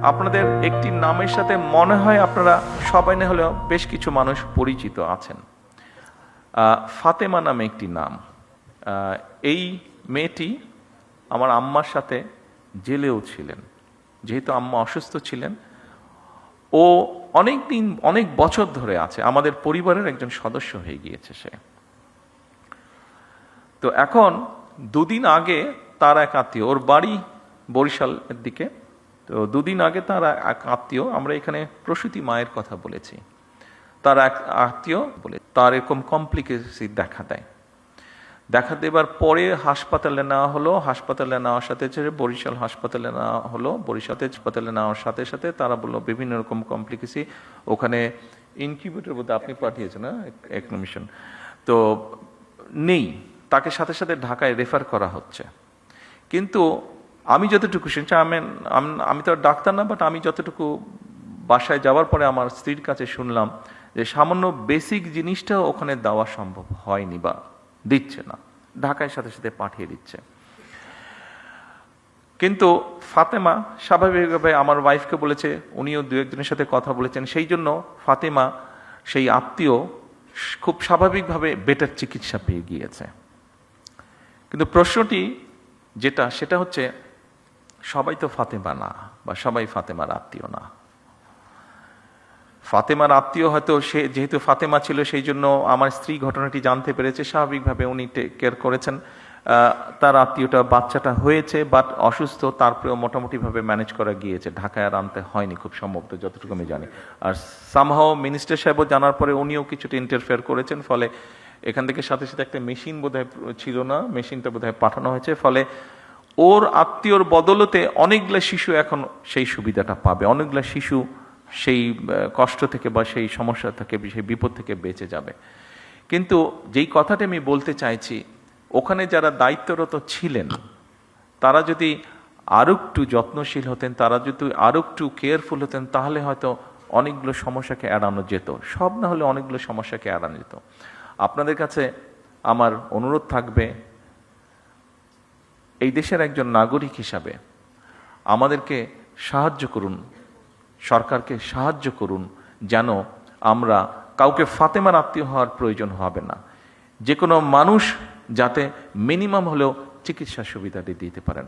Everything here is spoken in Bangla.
আপনাদের একটি নামের সাথে মনে হয় আপনারা সবাই না হলেও বেশ কিছু মানুষ পরিচিত আছেন। ফাতেমা নামে একটি নাম। এই মেয়েটি আমার আম্মার সাথে জেলেও ছিলেন। যেহেতু আম্মা অসুস্থ ছিলেন, ও অনেক বছর ধরে আছে, আমাদের পরিবারের একজন সদস্য হয়ে গিয়েছে সে। তো এখন দুদিন আগে তার এক আত্মীয়, ওর বাড়ি বরিশালের দিকে, তো দুদিন আগে তার এক আত্মীয়, আমরা এখানে প্রসূতি মায়ের কথা বলেছি, তার এক আত্মীয় বলে তার এরকম কমপ্লিকেসি দেখা দেবার পরে হাসপাতালে নেওয়া হলো। হাসপাতালে নেওয়ার সাথে বরিশাল হাসপাতালে নেওয়া হলো। বরিশাল হাসপাতালে নেওয়ার সাথে সাথে তারা বললো বিভিন্ন রকম কমপ্লিকেসি, ওখানে ইনকিউবেটর বলতে আপনি পাঠিয়েছেন না একমিশন, তো নেই, তাকে সাথে সাথে ঢাকায় রেফার করা হচ্ছে। কিন্তু আমি যতটুকু শুনছি, আমি তো ডাক্তার না, বাট আমি যতটুকু বাসায় যাওয়ার পরে আমার স্ত্রীর কাছে শুনলাম যে সামান্য বেসিক জিনিসটাও ওখানে দেওয়া সম্ভব হয়নি বা দিচ্ছে না, ঢাকায় সাথে সাথে পাঠিয়ে দিচ্ছে। কিন্তু ফাতেমা স্বাভাবিকভাবে আমার ওয়াইফকে বলেছে, উনিও দু একজনের সাথে কথা বলেছেন, সেই জন্য ফাতেমা সেই আত্মীয় খুব স্বাভাবিকভাবে বেটার চিকিৎসা পেয়ে গিয়েছে। কিন্তু প্রশ্নটি সেটা হচ্ছে, সবাই তো ফাতেমা না, বা সবাই ফাতেমার আত্মীয় না। ফাতেমার আত্মীয় হয়তো সে যেহেতু ফাতেমা ছিল, সেই জন্য আমার স্ত্রী ঘটনাটি জানতে পেরেছে, স্বাভাবিকভাবে উনি টেক কেয়ার করেছেন। তার আত্মীয়টা বাচ্চাটা হয়েছে বাট অসুস্থ, তারপরেও মোটামুটিভাবে ম্যানেজ করা গিয়েছে, ঢাকায় আর আনতে হয়নি খুব সম্ভবত, যতটুকু আমি জানি। আর সামহাও মিনিস্টার সাহেবও জানার পরে উনিও কিছুটা ইন্টারফেয়ার করেছেন, ফলে এখান থেকে সাথে সাথে একটা মেশিন বোধহয় ছিল না, মেশিনটা বোধহয় পাঠানো হয়েছে, ফলে ওর আত্মীয়র বদলতে অনেকগুলো শিশু এখন সেই সুবিধাটা পাবে, অনেকগুলো শিশু সেই কষ্ট থেকে বা সেই সমস্যা থেকে, সেই বিপদ থেকে বেঁচে যাবে। কিন্তু যেই কথাটা আমি বলতে চাইছি, ওখানে যারা দায়িত্বরত ছিলেন তারা যদি আরো একটু যত্নশীল হতেন, তারা যদি আরো একটু কেয়ারফুল হতেন, তাহলে হয়তো অনেকগুলো সমস্যাকে এড়ানো যেত, সব না হলে অনেকগুলো সমস্যাকে এড়ানো যেত। আপনাদের কাছে আমার অনুরোধ থাকবে, এই দেশের একজন নাগরিক হিসাবে আমাদেরকে সাহায্য করুন, সরকারকে সাহায্য করুন, যেন আমরা কাউকে ফাতেমার আত্মীয় হওয়ার প্রয়োজন হবে না, যে কোনো মানুষ যাতে মিনিমাম হলেও চিকিৎসা সুবিধাটি দিতে পারেন।